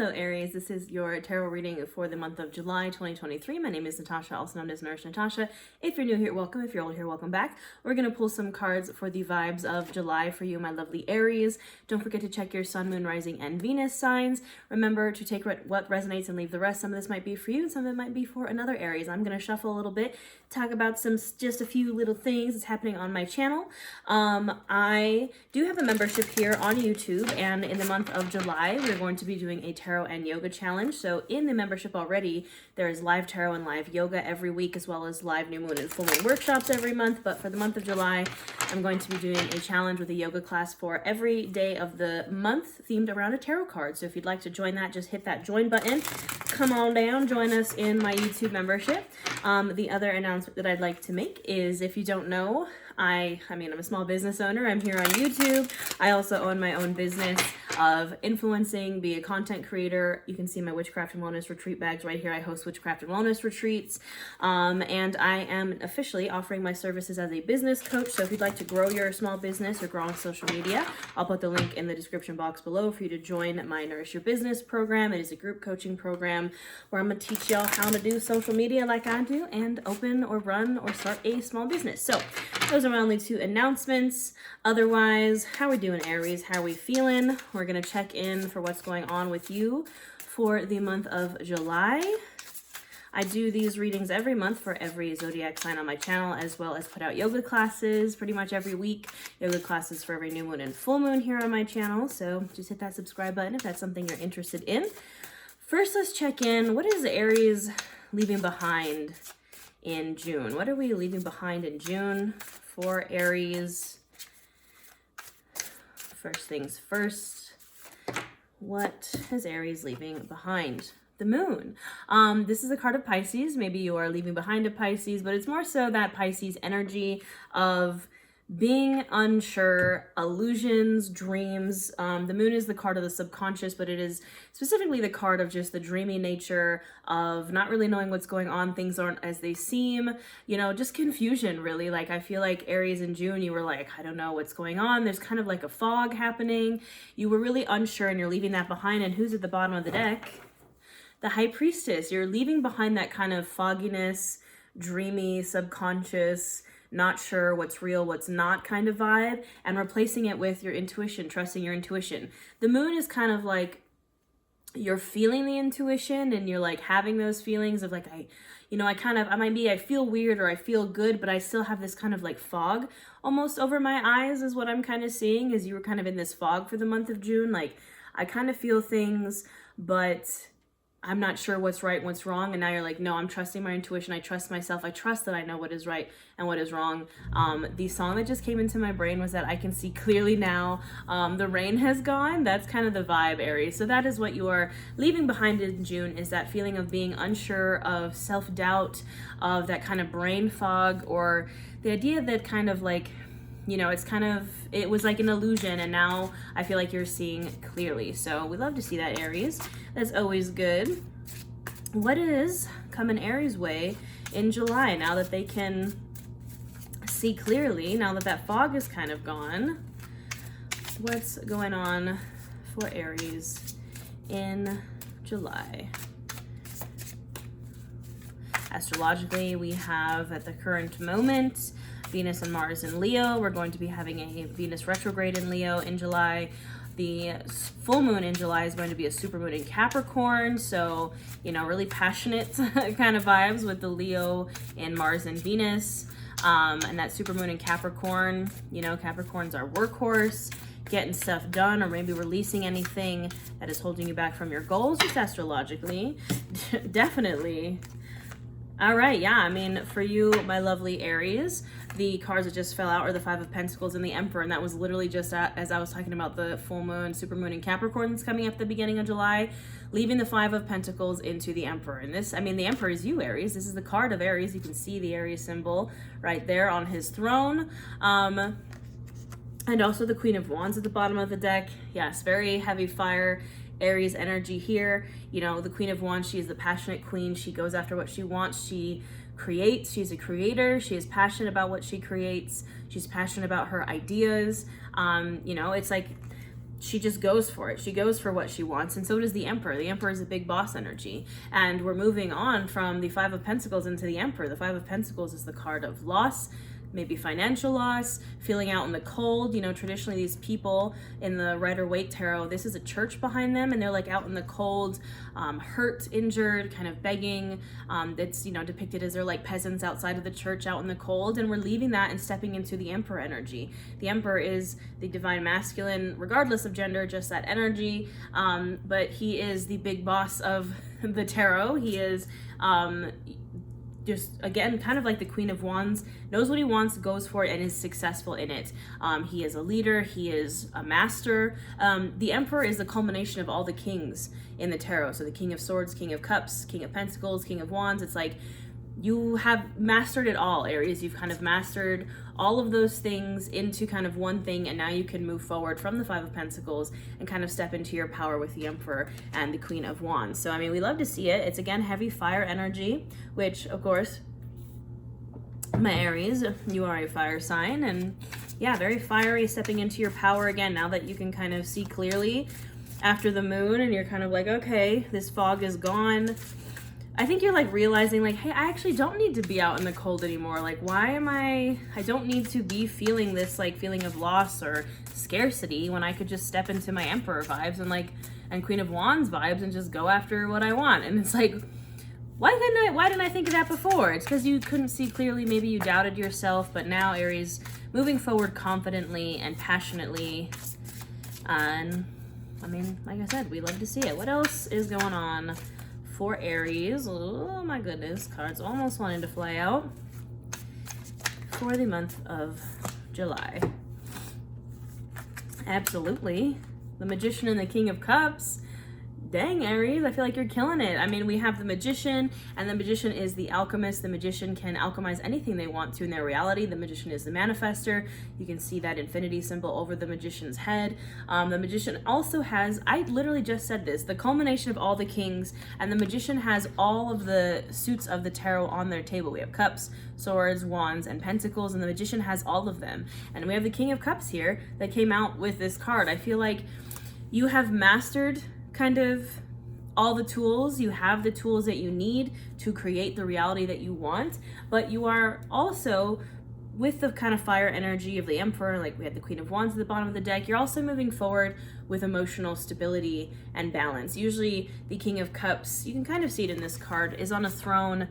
Hello Aries, this is your tarot reading for the month of July 2023. My name is Natasha, also known as Nurse Natasha. If you're new here, welcome. If you're old here, welcome back. We're going to pull some cards for the vibes of July for you, my lovely Aries. Don't forget to check your Sun, Moon, Rising, and Venus signs. Remember to take what resonates and leave the rest. Some of this might be for you, and some of it might be for another Aries. I'm going to shuffle a little bit, talk about just a few little things that's happening on my channel. I do have a membership here on YouTube, and in the month of July, we're going to be doing a tarot and yoga challenge. So in the membership already, there is live tarot and live yoga every week, as well as live new moon and full moon workshops every month. But for the month of July, I'm going to be doing a challenge with a yoga class for every day of the month themed around a tarot card. So if you'd like to join that, just hit that join button. Come on down, join us in my YouTube membership. The other announcement that I'd like to make is, if you don't know, I'm a small business owner. I'm here on YouTube. I also own my own business of influencing, be a content creator. You can see my Witchcraft and Wellness retreat bags right here. I host Witchcraft and Wellness retreats. And I am officially offering my services as a business coach. So if you'd like to grow your small business or grow on social media, I'll put the link in the description box below for you to join my Nourish Your Business program. It is a group coaching program where I'm going to teach y'all how to do social media like I do and open or run or start a small business. So those are my only two announcements. Otherwise, how are we doing, Aries? How are we feeling? We're going to check in for what's going on with you for the month of July. I do these readings every month for every zodiac sign on my channel, as well as put out yoga classes pretty much every week. Yoga classes for every new moon and full moon here on my channel. So just hit that subscribe button if that's something you're interested in. First, let's check in. What is Aries leaving behind in June? What are we leaving behind in June for Aries? First things first, what is Aries leaving behind? The moon. This is a card of Pisces. Maybe you are leaving behind a Pisces, but it's more so that Pisces energy of being unsure, illusions, dreams. The moon is the card of the subconscious, but it is specifically the card of just the dreamy nature of not really knowing what's going on. Things aren't as they seem, just confusion, really. Like, I feel like Aries in June, you were like, I don't know what's going on. There's kind of like a fog happening. You were really unsure and you're leaving that behind. And who's at the bottom of the deck? The High Priestess. You're leaving behind that kind of fogginess, dreamy, subconscious, not sure what's real, what's not kind of vibe, and replacing it with your intuition, trusting your intuition. The moon is kind of like you're feeling the intuition and you're like having those feelings of like, I feel weird or I feel good, but I still have this kind of like fog almost over my eyes is what I'm kind of seeing, is you were kind of in this fog for the month of June. Like, I kind of feel things, but I'm not sure what's right, what's wrong. And now you're like, no, I'm trusting my intuition. I trust myself. I trust that I know what is right and what is wrong. The song that just came into my brain was that I can see clearly now. The rain has gone. That's kind of the vibe, Aries. So that is what you are leaving behind in June, is that feeling of being unsure, of self-doubt, of that kind of brain fog, or the idea that kind of like, it was like an illusion, and now I feel like you're seeing clearly. So we love to see that, Aries. That's always good. What is coming Aries' way in July now that they can see clearly, now that that fog is kind of gone? What's going on for Aries in July? Astrologically, we have at the current moment Venus and Mars in Leo. We're going to be having a Venus retrograde in Leo in July. The full moon in July is going to be a supermoon in Capricorn. So, really passionate kind of vibes with the Leo and Mars and Venus. And that supermoon in Capricorn, Capricorn's our workhorse, getting stuff done, or maybe releasing anything that is holding you back from your goals, just astrologically. Definitely. All right, yeah, for you, my lovely Aries, the cards that just fell out are the Five of Pentacles and the Emperor, and that was literally just as I was talking about the full moon, supermoon in Capricorn that's coming up at the beginning of July, leaving the Five of Pentacles into the Emperor. And this, the Emperor is you, Aries. This is the card of Aries. You can see the Aries symbol right there on his throne. And also the Queen of Wands at the bottom of the deck. Yes, very heavy fire Aries energy here. The Queen of Wands, she is the passionate queen. She goes after what she wants. She creates. She's a creator. She is passionate about what she creates. She's passionate about her ideas. It's like she just goes for it. She goes for what she wants, and so does the Emperor. The Emperor is a big boss energy, and we're moving on from the Five of Pentacles into the Emperor. The Five of Pentacles is the card of loss, maybe financial loss, feeling out in the cold. You know, traditionally these people in the Rider-Waite Tarot, this is a church behind them, and they're like out in the cold, hurt, injured, kind of begging. It's, you know, depicted as they're like peasants outside of the church out in the cold, and we're leaving that and stepping into the Emperor energy. The Emperor is the divine masculine, regardless of gender, just that energy, but he is the big boss of the tarot. He is just, again, kind of like the Queen of Wands, knows what he wants, goes for it, and is successful in it. He is a leader. He is a master. The Emperor is the culmination of all the kings in the tarot. So the King of Swords, King of Cups, King of Pentacles, King of Wands. It's like you have mastered it all, Aries. You've kind of mastered all of those things into kind of one thing, and now you can move forward from the Five of Pentacles and kind of step into your power with the Emperor and the Queen of Wands. So, I mean, we love to see it. It's, again, heavy fire energy, which, of course, my Aries, you are a fire sign, and yeah, very fiery, stepping into your power again now that you can kind of see clearly after the moon, and you're kind of like, okay, this fog is gone. I think you're like realizing like, hey, I actually don't need to be out in the cold anymore. Like, why am I don't need to be feeling this like feeling of loss or scarcity when I could just step into my Emperor vibes and Queen of Wands vibes and just go after what I want. And it's like, why didn't I think of that before? It's because you couldn't see clearly. Maybe you doubted yourself, but now, Aries, moving forward confidently and passionately. And I mean, like I said, we love to see it. What else is going on for Aries? Oh my goodness, cards almost wanting to fly out for the month of July. Absolutely. The Magician and the King of Cups. Dang, Aries, I feel like you're killing it. I mean, we have the Magician, and the Magician is the alchemist. The Magician can alchemize anything they want to in their reality. The Magician is the manifester. You can see that infinity symbol over the Magician's head. The Magician also has, I literally just said this, the culmination of all the kings, and the Magician has all of the suits of the tarot on their table. We have Cups, Swords, Wands, and Pentacles, and the Magician has all of them. And we have the King of Cups here that came out with this card. I feel like you have mastered kind of all the tools. You have the tools that you need to create the reality that you want, but you are also, with the kind of fire energy of the Emperor, like we had the Queen of Wands at the bottom of the deck, you're also moving forward with emotional stability and balance. Usually the King of Cups, you can kind of see it in this card, is on a throne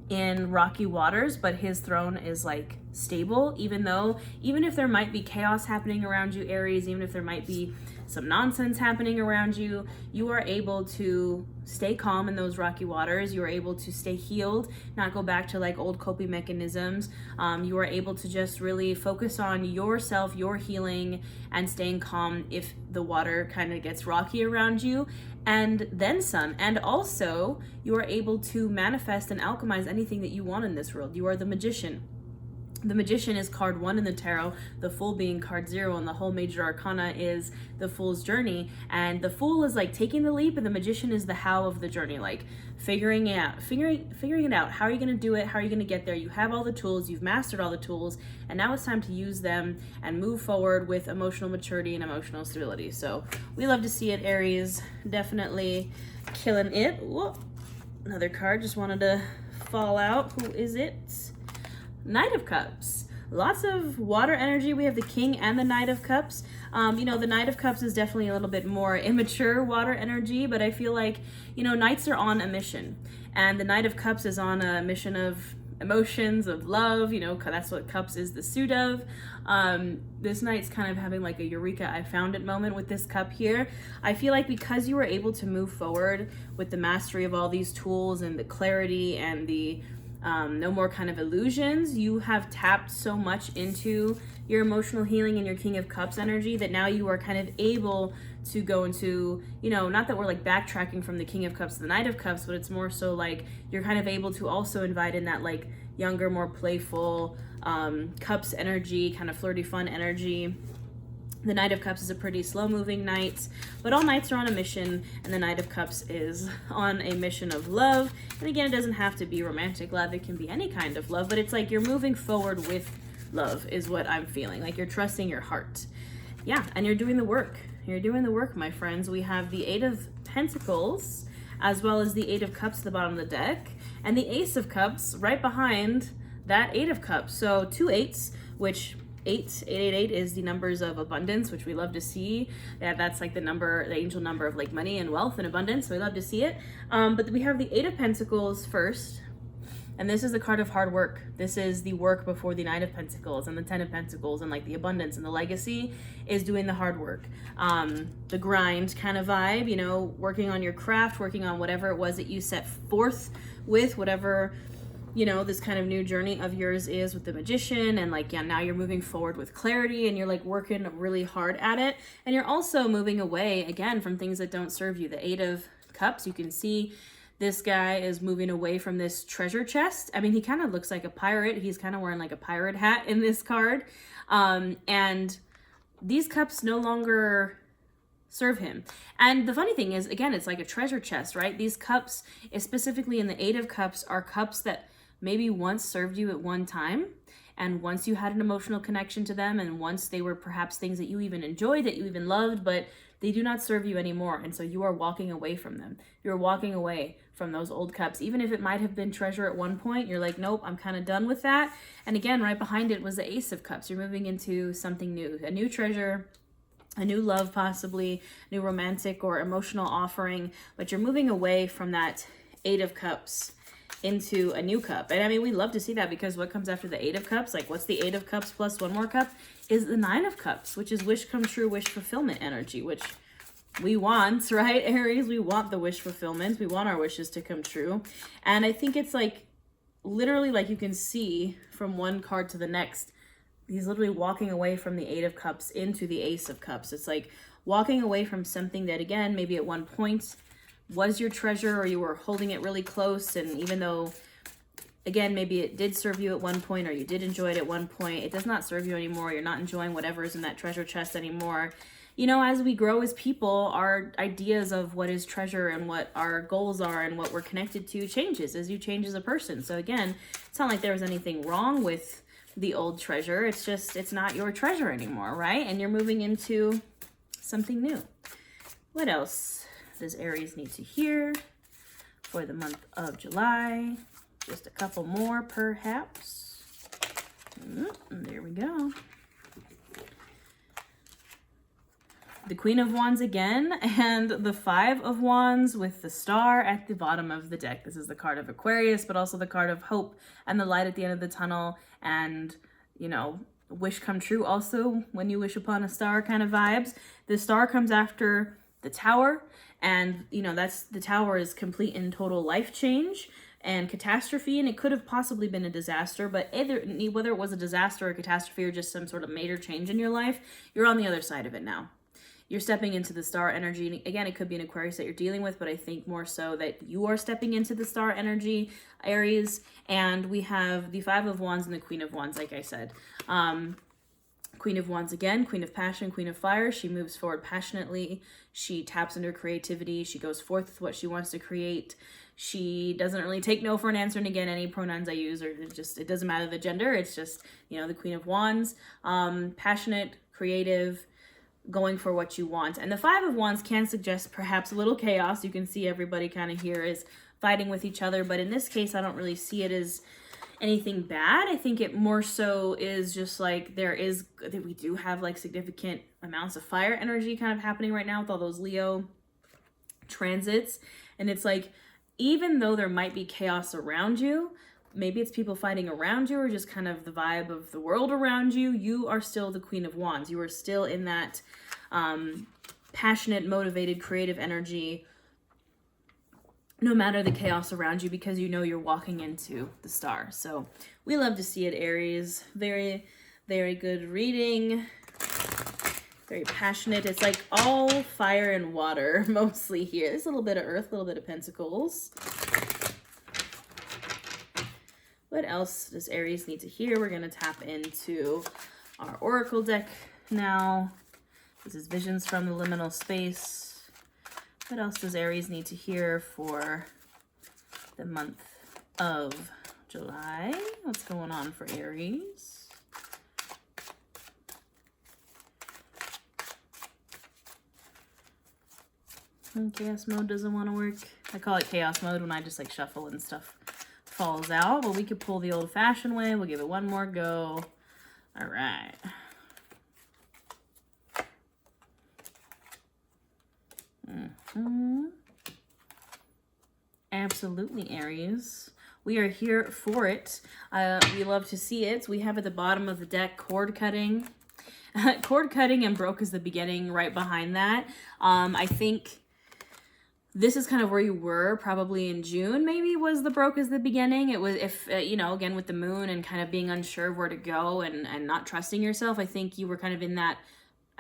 in rocky waters, but his throne is like stable, even if there might be chaos happening around you, Aries, even if there might be some nonsense happening around you, you are able to stay calm in those rocky waters. You are able to stay healed, not go back to like old coping mechanisms. You are able to just really focus on yourself, your healing, and staying calm if the water kind of gets rocky around you, and then some. And also, you are able to manifest and alchemize anything that you want in this world. You are the Magician. The Magician is card 1 in the tarot, the Fool being card 0, and the whole major arcana is the Fool's journey. And the Fool is like taking the leap, and the Magician is the how of the journey, like figuring it out. How are you going to do it? How are you going to get there? You have all the tools, you've mastered all the tools, and now it's time to use them and move forward with emotional maturity and emotional stability. So we love to see it, Aries. Definitely killing it. Whoa. Another card just wanted to fall out. Who is it? Knight of Cups. Lots of water energy. We have the King and the Knight of Cups. You know, the Knight of Cups is definitely a little bit more immature water energy, but I feel like, you know, Knights are on a mission, and the Knight of Cups is on a mission of emotions, of love. You know, that's what Cups is the suit of. This Knight's kind of having like a eureka, I found it moment with this cup here. I feel like because you were able to move forward with the mastery of all these tools and the clarity and the no more kind of illusions, you have tapped so much into your emotional healing and your King of Cups energy that now you are kind of able to go into, you know, not that we're like backtracking from the King of Cups to the Knight of Cups, but it's more so like you're kind of able to also invite in that like younger, more playful Cups energy, kind of flirty fun energy. The Knight of Cups is a pretty slow-moving knight, but all knights are on a mission, and the Knight of Cups is on a mission of love. And again, it doesn't have to be romantic love. It can be any kind of love, but it's like you're moving forward with love is what I'm feeling. Like you're trusting your heart. Yeah, and you're doing the work. You're doing the work, my friends. We have the Eight of Pentacles, as well as the Eight of Cups at the bottom of the deck, and the Ace of Cups right behind that Eight of Cups. So 2 eights, which 888 is the numbers of abundance, which we love to see. That's like the number, the angel number of like money and wealth and abundance. So we love to see it. But we have the Eight of Pentacles first. And this is the card of hard work. This is the work before the Knight of Pentacles and the Ten of Pentacles, and like the abundance and the legacy is doing the hard work. The grind kind of vibe, you know, working on your craft, working on whatever it was that you set forth with, whatever, you know, this kind of new journey of yours is with the Magician. And like, yeah, now you're moving forward with clarity and you're like working really hard at it. And you're also moving away again from things that don't serve you. The Eight of Cups, you can see this guy is moving away from this treasure chest. I mean, he kind of looks like a pirate. He's kind of wearing like a pirate hat in this card. And these cups no longer serve him. And the funny thing is, again, it's like a treasure chest, right? These cups, specifically in the Eight of Cups, are cups that maybe once served you at one time. And once you had an emotional connection to them, and once they were perhaps things that you even enjoyed, that you even loved, but they do not serve you anymore. And so you are walking away from them. You're walking away from those old cups. Even if it might have been treasure at one point, you're like, nope, I'm kind of done with that. And again, right behind it was the Ace of Cups. You're moving into something new, a new treasure, a new love, possibly new romantic or emotional offering, but you're moving away from that Eight of Cups into a new cup. And I mean, we love to see that, because what comes after the Eight of Cups, like what's the Eight of Cups plus one more cup, is the Nine of Cups, which is wish come true, wish fulfillment energy, which we want, right, Aries? We want the wish fulfillment. We want our wishes to come true. And I think it's like literally, like you can see from one card to the next, he's literally walking away from the Eight of Cups into the Ace of Cups. It's like walking away from something that, again, maybe at one point was your treasure, or you were holding it really close. And even though, again, maybe it did serve you at one point, or you did enjoy it at one point, it does not serve you anymore. You're not enjoying whatever is in that treasure chest anymore. You know, as we grow as people, our ideas of what is treasure and what our goals are and what we're connected to changes as you change as a person. So again, it's not like there was anything wrong with the old treasure. It's just, it's not your treasure anymore, right? And you're moving into something new. What else does Aries need to hear for the month of July? Just a couple more, perhaps. There we go. The Queen of Wands again, and the Five of Wands with the star at the bottom of the deck. This is the card of Aquarius, but also the card of hope and the light at the end of the tunnel, and, you know, wish come true also when you wish upon a star kind of vibes. The star comes after the Tower, and, you know, that's, the Tower is complete and total life change and catastrophe, and it could have possibly been a disaster, but either, whether it was a disaster or a catastrophe or just some sort of major change in your life, you're on the other side of it now. You're stepping into the star energy. Again, it could be an Aquarius that you're dealing with, but I think more so that you are stepping into the star energy, Aries. And we have the Five of Wands and the Queen of Wands, like I said. Queen of Wands again, Queen of Passion, Queen of Fire. She moves forward passionately. She taps into her creativity. She goes forth with what she wants to create. She doesn't really take no for an answer. And again, any pronouns I use are just, it doesn't matter the gender. It's just, you know, the Queen of Wands, passionate, creative, going for what you want. And the Five of Wands can suggest perhaps a little chaos. You can see everybody kind of here is fighting with each other, but in this case, I don't really see it as anything bad. I think it more so is just like we do have like significant amounts of fire energy kind of happening right now with all those Leo transits. And it's like, even though there might be chaos around you, maybe it's people fighting around you or just kind of the vibe of the world around you, you are still the Queen of Wands. You are still in that passionate, motivated, creative energy, no matter the chaos around you, because you know you're walking into the star. So we love to see it, Aries. Very, very good reading. Very passionate. It's like all fire and water mostly here. There's a little bit of earth, a little bit of pentacles. What else does Aries need to hear? We're going to tap into our Oracle deck now. This is Visions from the Liminal Space. What else does Aries need to hear for the month of July? What's going on for Aries? Chaos mode doesn't want to work. I call it chaos mode when I just like shuffle and stuff falls out. Well, we could pull the old-fashioned way. We'll give it one more go. All right. Absolutely, Aries. We are here for it. We love to see it. We have at the bottom of the deck cord cutting. Cord cutting and broke is the beginning right behind that. I think this is kind of where you were probably in June, maybe, was the broke is the beginning. It was, if, you know, again, with the moon and kind of being unsure of where to go and not trusting yourself, I think you were kind of in that,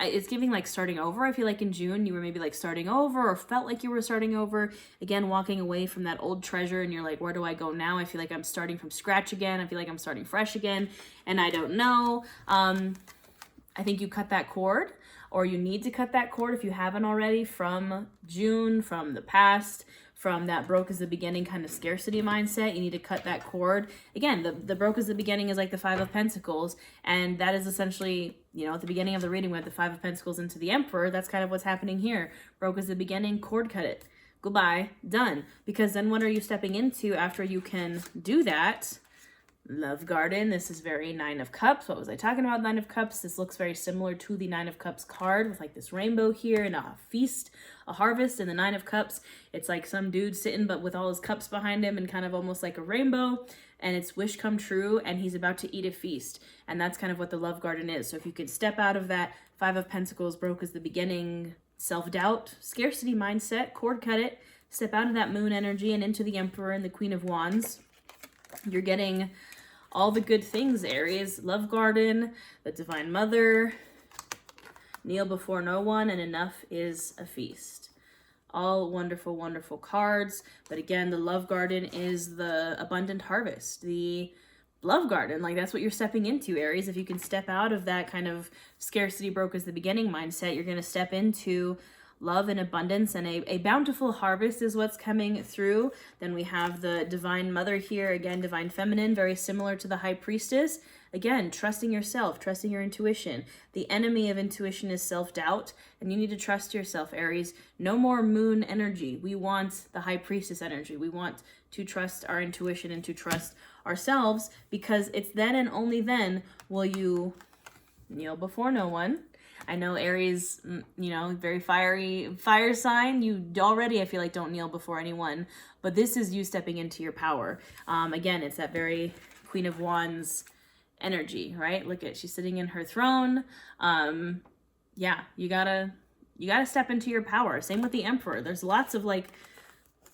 it's giving like starting over. I feel like in June you were maybe like starting over or felt like you were starting over. Again, walking away from that old treasure and you're like, where do I go now? I feel like I'm starting from scratch again. I feel like I'm starting fresh again and I don't know. I think you cut that cord, or you need to cut that cord if you haven't already, from June, from the past, from that broke is the beginning kind of scarcity mindset. You need to cut that cord. Again, the broke is the beginning is like the Five of Pentacles, and that is essentially, you know, at the beginning of the reading, we had the Five of Pentacles into the Emperor. That's kind of what's happening here. Broke is the beginning, cord cut it. Goodbye, done. Because then what are you stepping into after you can do that? Love Garden. This is very Nine of Cups. What was I talking about? Nine of Cups. This looks very similar to the Nine of Cups card with like this rainbow here and a feast, a harvest. And the Nine of Cups, it's like some dude sitting but with all his cups behind him and kind of almost like a rainbow, and it's wish come true and he's about to eat a feast. And that's kind of what the Love Garden is. So if you can step out of that Five of Pentacles, broke is the beginning, self-doubt, scarcity mindset, cord cut it, step out of that moon energy and into the Emperor and the Queen of Wands, you're getting all the good things, Aries. Love Garden, the Divine Mother, kneel before no one, and enough is a feast. All wonderful, wonderful cards. But again, the Love Garden is the abundant harvest, the Love Garden. Like, that's what you're stepping into, Aries. If you can step out of that kind of scarcity broke is the beginning mindset, you're going to step into love and abundance, and a bountiful harvest is what's coming through. Then we have the Divine Mother here, again, Divine Feminine, very similar to the High Priestess. Again, trusting yourself, trusting your intuition. The enemy of intuition is self-doubt, and you need to trust yourself, Aries. No more moon energy. We want the High Priestess energy. We want to trust our intuition and to trust ourselves, because it's then and only then will you kneel before no one. I know Aries, you know, very fiery fire sign. You already, I feel like, don't kneel before anyone, but this is you stepping into your power. Again, it's that very Queen of Wands energy, right? Look at, she's sitting in her throne. Yeah, you gotta step into your power. Same with the Emperor. There's lots of like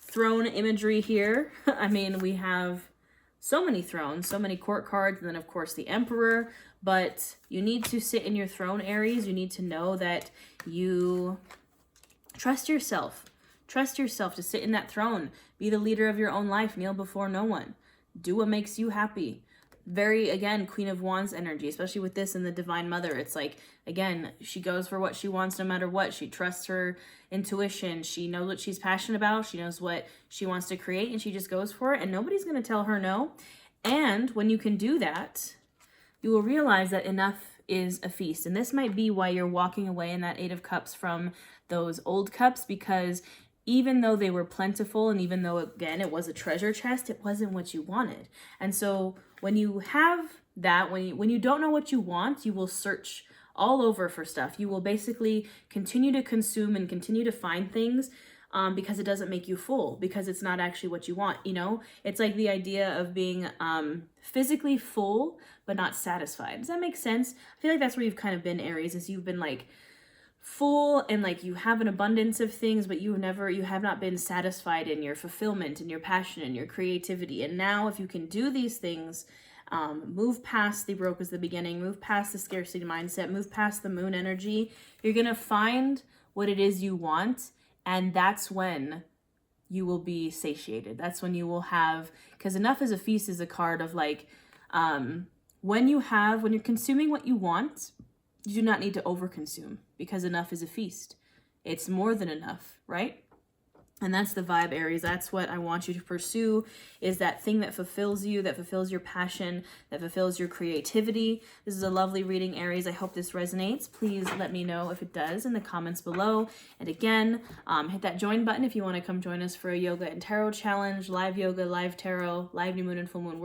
throne imagery here. I mean, we have so many thrones, so many court cards, and then of course the Emperor. But you need to sit in your throne, Aries. You need to know that you trust yourself. Trust yourself to sit in that throne. Be the leader of your own life. Kneel before no one. Do what makes you happy. Very, again, Queen of Wands energy, especially with this and the Divine Mother. It's like, again, she goes for what she wants no matter what. She trusts her intuition. She knows what she's passionate about. She knows what she wants to create, and she just goes for it, and nobody's going to tell her no. And when you can do that, you will realize that enough is a feast. And this might be why you're walking away in that Eight of Cups from those old cups, because even though they were plentiful, and even though, again, it was a treasure chest, it wasn't what you wanted. And so when you have that, when you don't know what you want, you will search all over for stuff. You will basically continue to consume and continue to find things because it doesn't make you full, because it's not actually what you want, you know? It's like the idea of being physically full but not satisfied. Does that make sense? I feel like that's where you've kind of been, Aries, is you've been like full and like you have an abundance of things, but you have not been satisfied in your fulfillment and your passion and your creativity. And now if you can do these things, move past the broke is the beginning, move past the scarcity mindset, move past the moon energy, you're going to find what it is you want. And that's when you will be satiated. That's when you will have, because enough is a feast is a card of like, when you're consuming what you want, you do not need to overconsume, because enough is a feast. It's more than enough, right? And that's the vibe, Aries. That's what I want you to pursue, is that thing that fulfills you, that fulfills your passion, that fulfills your creativity. This is a lovely reading, Aries. I hope this resonates. Please let me know if it does in the comments below. And again, hit that join button if you want to come join us for a yoga and tarot challenge, live yoga, live tarot, live new moon and full moon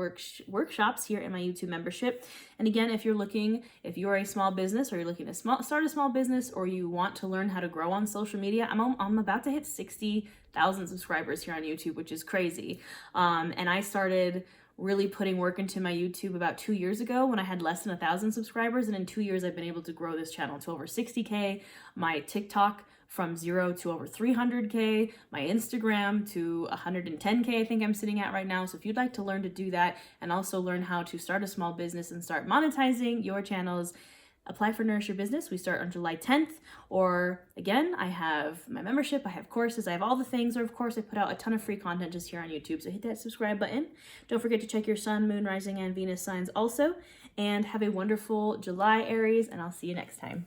workshops here in my YouTube membership. And again, if you're a small business, or you're looking to start a small business, or you want to learn how to grow on social media, I'm about to hit 60,000 subscribers here on YouTube, which is crazy. And I started really putting work into my YouTube about 2 years ago when I had less than 1,000 subscribers. And in 2 years, I've been able to grow this channel to over 60K, my TikTok from 0 to over 300K, my Instagram to 110K, I think I'm sitting at right now. So if you'd like to learn to do that and also learn how to start a small business and start monetizing your channels, apply for Nourish Your Business. We start on July 10th. Or again, I have my membership, I have courses, I have all the things. Or of course, I put out a ton of free content just here on YouTube. So hit that subscribe button. Don't forget to check your sun, moon, rising, and Venus signs also. And have a wonderful July, Aries, and I'll see you next time.